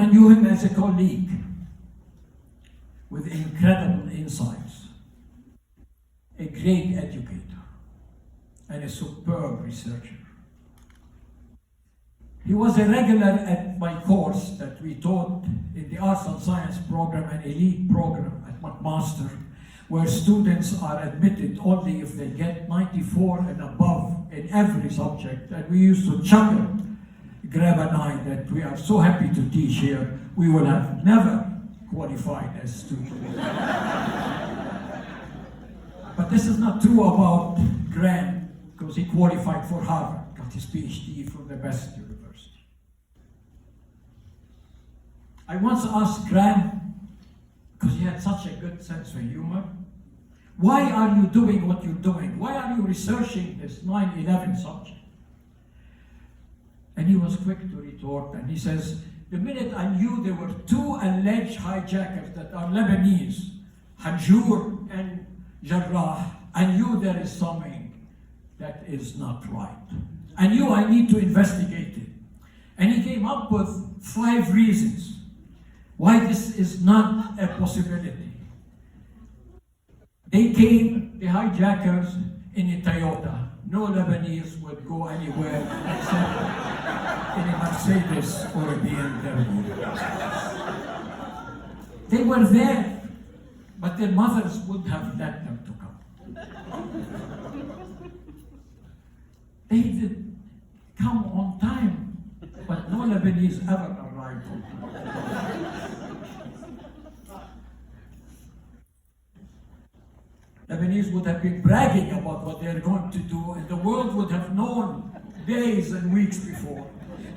I knew him as a colleague with incredible insights, a great educator, and a superb researcher. He was a regular at my course that we taught in the Arts and Science program, an elite program at McMaster, where students are admitted only if they get 94 and above in every subject. And we used to chuckle, Graeme and I, that we are so happy to teach here, we would have never qualified as students. But this is not true about Graeme, because he qualified for Harvard, got his PhD from the best university. I once asked Graeme, because he had such a good sense of humor, why are you doing what you're doing? Why are you researching this 9/11 subject? And he was quick to retort, and he says, the minute I knew there were two alleged hijackers that are Lebanese, Hanjour and Jarrah, I knew there is something that is not right. I knew I need to investigate it. And he came up with 5 reasons why this is not a possibility. They came, the hijackers, in a Toyota. No Lebanese would go anywhere except in a Mercedes or a BMW. They were there, but their mothers would have let them to come. They did come on time, but no Lebanese ever arrived on time. Lebanese would have been bragging about what they're going to do, and the world would have known days and weeks before.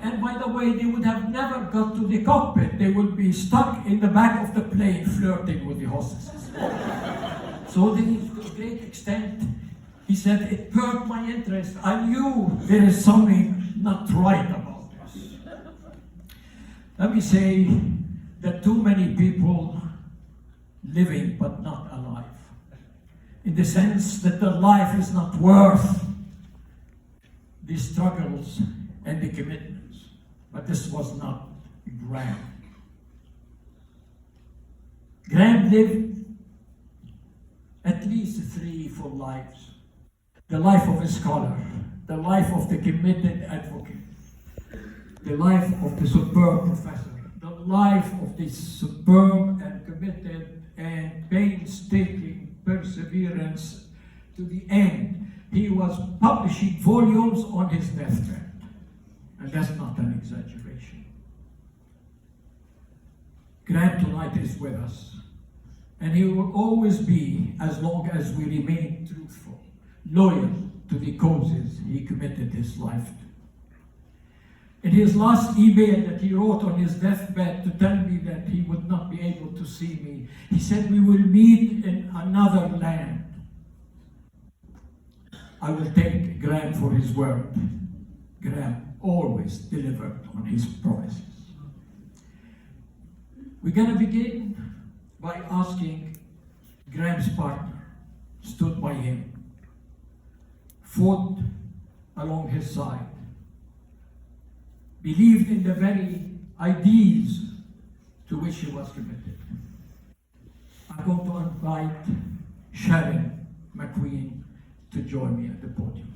And by the way, they would have never got to the cockpit. They would be stuck in the back of the plane flirting with the hostesses. So then, to a great extent, he said, it perked my interest. I knew there is something not right about this. Let me say that too many people living but not alive, in the sense that their life is not worth the struggles and the commitments. But this was not Graeme. Graeme lived at least 3 full lives. The life of a scholar, the life of the committed advocate, the life of the superb professor, the life of the superb and committed and painstaking perseverance to the end. He was publishing volumes on his deathbed. And that's not an exaggeration. Graeme tonight is with us. And he will always be, as long as we remain truthful, loyal to the causes he committed his life to. In his last email that he wrote on his deathbed to tell me that he would not be able to see me, he said, we will meet in another land. I will take Graeme for his word. Graeme always delivered on his promises. We're going to begin by asking Graeme's partner, stood by him, fought along his side, believed in the very ideals to which he was committed. I'm going to invite Graeme MacQueen to join me at the podium.